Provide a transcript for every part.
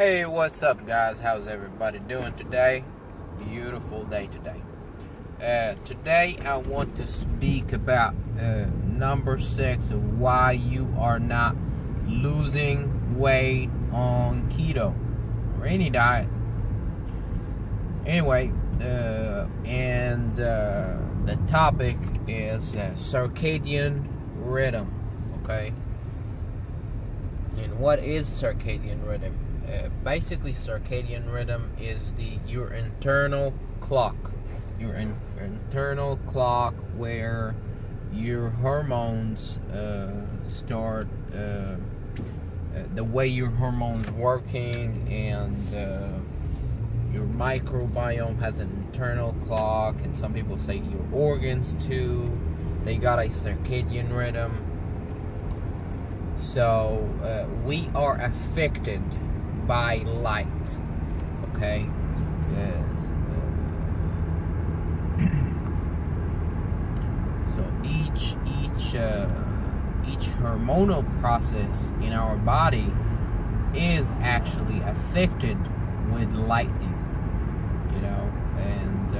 Hey, what's up, guys? How's everybody doing today? Beautiful day today. Today I want to speak about number 6 of why you are not losing weight on keto or any diet. Anyway, the topic is circadian rhythm. Okay, and what is circadian rhythm? Basically, circadian rhythm is your internal clock. Your internal clock where your hormones start, the way your hormones working, and your microbiome has an internal clock, and some people say your organs too. They got a circadian rhythm. So we are affected by light, okay? So each hormonal process in our body is actually affected with lighting, and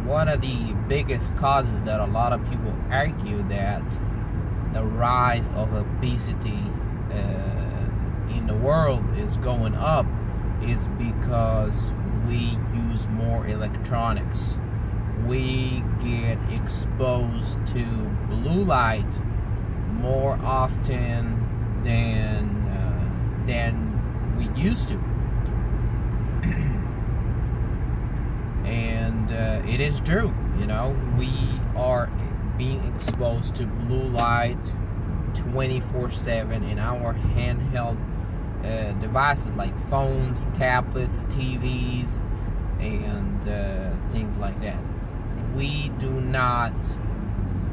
one of the biggest causes that a lot of people argue that the rise of obesity in the world is going up is because we use more electronics. We get exposed to blue light more often than we used to. And it is true, we are being exposed to blue light 24/7 in our handheld devices like phones, tablets, TVs, and things like that. We do not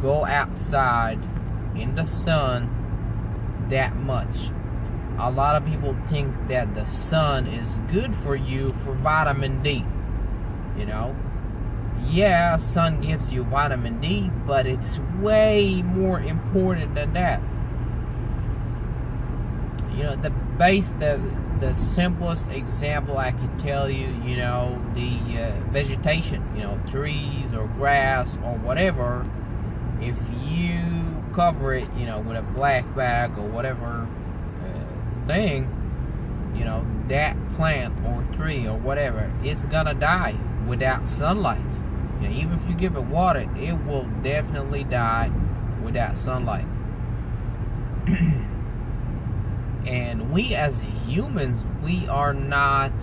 go outside in the sun that much. A lot of people think that the sun is good for you for vitamin D. Yeah, sun gives you vitamin D, but it's way more important than that. The simplest example I could tell you, the vegetation, trees or grass or whatever. If you cover it, with a black bag or whatever thing, that plant or tree or whatever, it's gonna die without sunlight. Even if you give it water, it will definitely die without sunlight. And we as humans, we are not,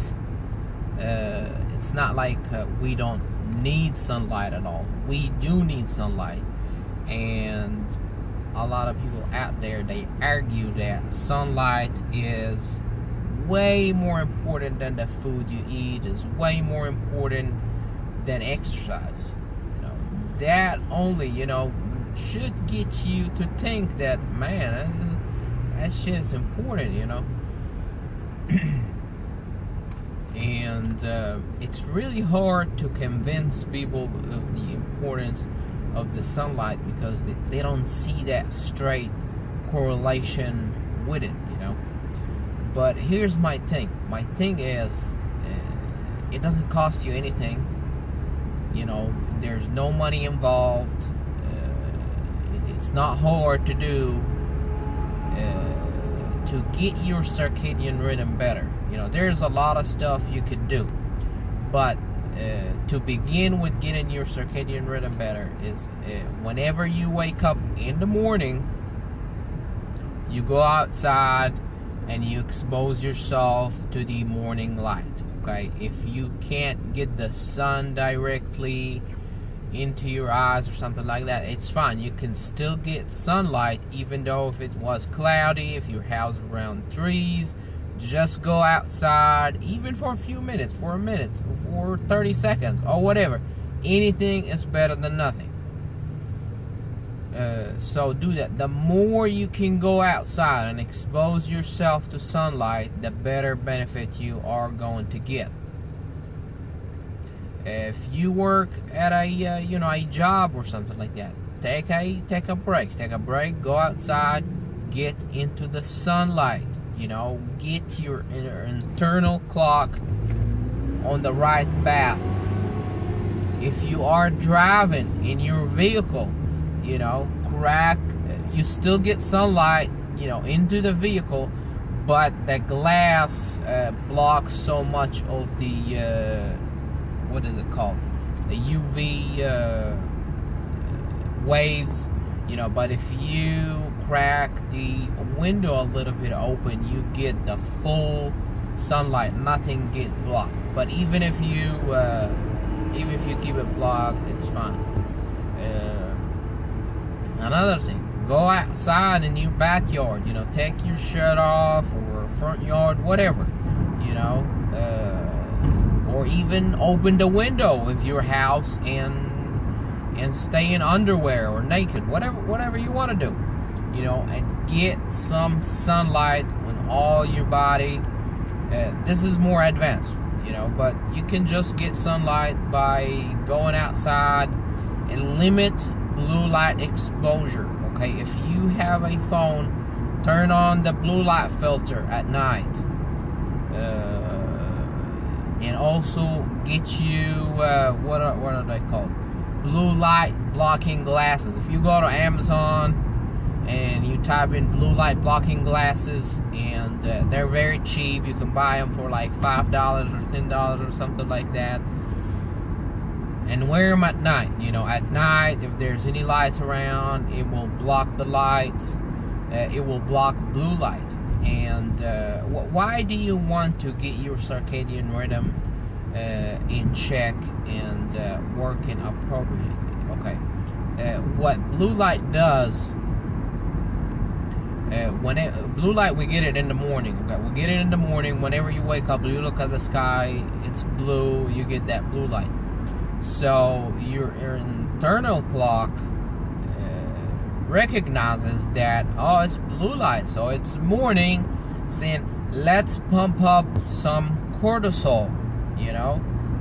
it's not like we don't need sunlight at all. We do need sunlight. And a lot of people out there, they argue that sunlight is way more important than the food you eat, is way more important than exercise. That only, should get you to think that, man, that shit is important, And it's really hard to convince people of the importance of the sunlight because they don't see that straight correlation with it, But here's my thing. My thing is, it doesn't cost you anything. There's no money involved. It's not hard to do to get your circadian rhythm better. There's a lot of stuff you could do, but to begin with getting your circadian rhythm better is whenever you wake up in the morning, you go outside and you expose yourself to the morning light. Okay, if you can't get the sun directly into your eyes or something like that, it's fine. You can still get sunlight even though if it was cloudy, if your house is around trees. Just go outside, even for a few minutes, for a minute, for 30 seconds, or whatever. Anything is better than nothing. So do that. The more you can go outside and expose yourself to sunlight, the better benefit you are going to get. If you work at a job or something like that, take a break. Go outside, get into the sunlight. Get your internal clock on the right path. If you are driving in your vehicle, you still get sunlight, into the vehicle, but the glass blocks so much of the what is it called? The UV waves, but if you crack the window a little bit open, you get the full sunlight, nothing get blocked. But even if you keep it blocked, it's fine. Another thing, go outside in your backyard, take your shirt off, or front yard, whatever, or even open the window of your house and stay in underwear or naked, whatever you want to do, and get some sunlight on all your body. This is more advanced, but you can just get sunlight by going outside and limit blue light exposure. Okay, if you have a phone, turn on the blue light filter at night, and also get you what are they called? Blue light blocking glasses. If you go to Amazon and you type in blue light blocking glasses, and they're very cheap, you can buy them for like $5 or $10 or something like that, and wear them at night. At night, if there's any lights around, it will block the lights. It will block blue light. And why do you want to get your circadian rhythm in check and working appropriately? Okay, what blue light does, blue light, we get it in the morning. Okay, we get it in the morning. Whenever you wake up, you look at the sky, it's blue. You get that blue light. So your internal clock recognizes that, it's blue light, so it's morning, saying let's pump up some cortisol.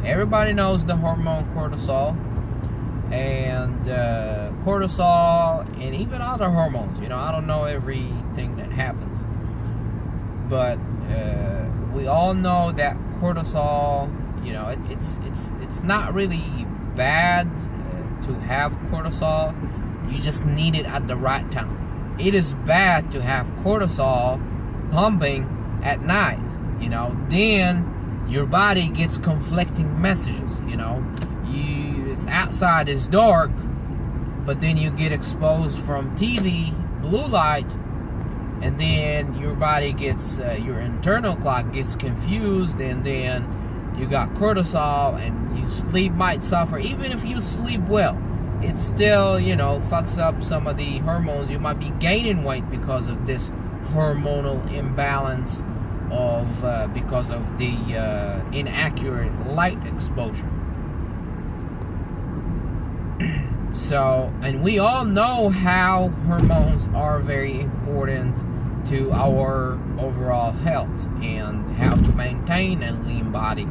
Everybody knows the hormone cortisol, and cortisol and even other hormones. I don't know everything that happens, but we all know that cortisol, it's not really bad to have cortisol. You just need it at the right time. It is bad to have cortisol pumping at night. Then your body gets conflicting messages. It's outside, it's dark, but then you get exposed from TV, blue light, and then your body gets, your internal clock gets confused, and then you got cortisol, and your sleep might suffer. Even if you sleep well, it still, fucks up some of the hormones. You might be gaining weight because of this hormonal imbalance because of the inaccurate light exposure. So, and we all know how hormones are very important to our overall health and how to maintain a lean body.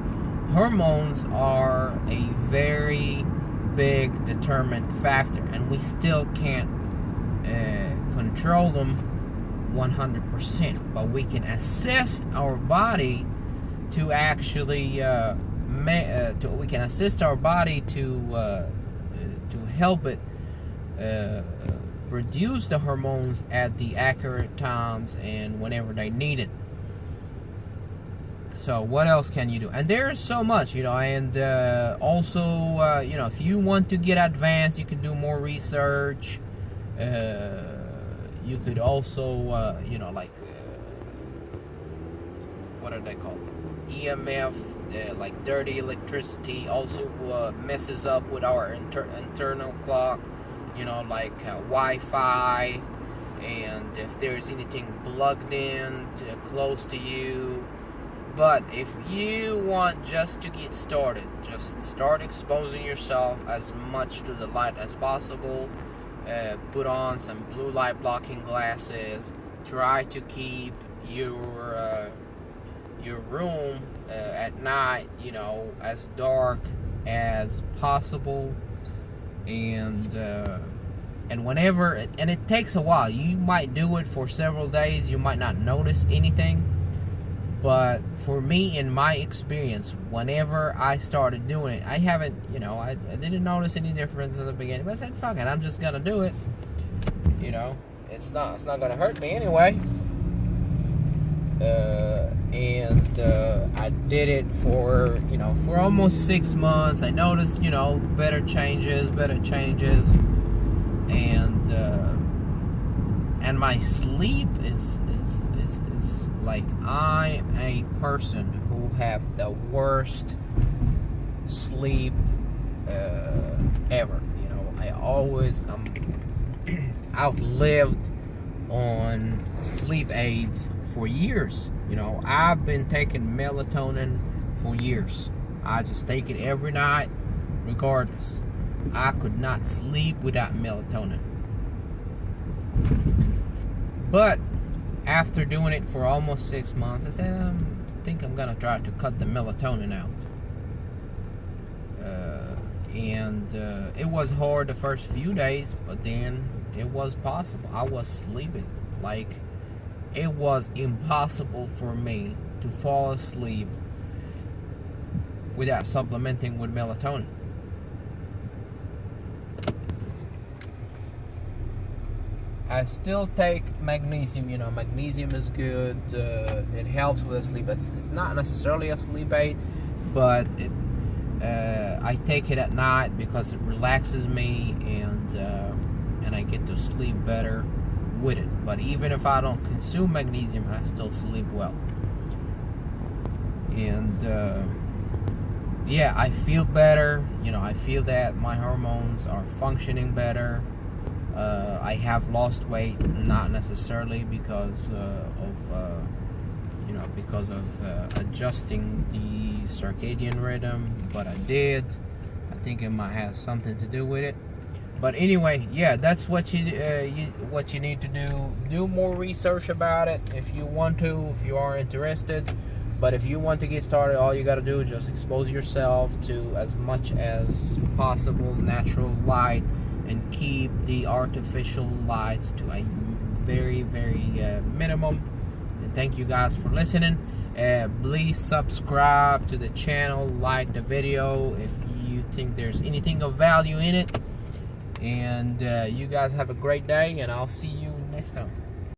Hormones are a very big determinant factor, and we still can't control them 100%, but we can assist our body to actually we can assist our body to help it produce the hormones at the accurate times and whenever they need it. So what else can you do? And there's so much, and also, if you want to get advanced, you can do more research. You could also, what are they called? EMF, like dirty electricity, also messes up with our internal clock, like Wi-Fi, and if there's anything plugged in close to you. But if you want just to get started, just start exposing yourself as much to the light as possible. Put on some blue light blocking glasses. Try to keep your room at night, as dark as possible. And And whenever, and it takes a while. You might do it for several days. You might not notice anything. But for me, in my experience, whenever I started doing it, I haven't, I didn't notice any difference in the beginning. But I said, fuck it, I'm just gonna do it. It's not gonna hurt me anyway. I did it for almost 6 months. I noticed, better changes, and my sleep is like, I'm a person who have the worst sleep ever. I've lived on sleep aids for years. I've been taking melatonin for years. I just take it every night, regardless. I could not sleep without melatonin. But after doing it for almost 6 months, I said, I think I'm gonna try to cut the melatonin out. It was hard the first few days, but then it was possible. I was sleeping. Like, it was impossible for me to fall asleep without supplementing with melatonin. I still take magnesium. Magnesium is good. It helps with sleep. It's not necessarily a sleep aid, but I take it at night because it relaxes me, and I get to sleep better with it. But even if I don't consume magnesium, I still sleep well. And I feel better. I feel that my hormones are functioning better. I have lost weight, not necessarily because of adjusting the circadian rhythm, but I did. I think it might have something to do with it. But anyway, that's what you need to do. Do more research about it if you want to, if you are interested. But if you want to get started, all you got to do is just expose yourself to as much as possible natural light, and keep the artificial lights to a very, very minimum. And thank you guys for listening. Please subscribe to the channel, like the video if you think there's anything of value in it. And you guys have a great day, and I'll see you next time.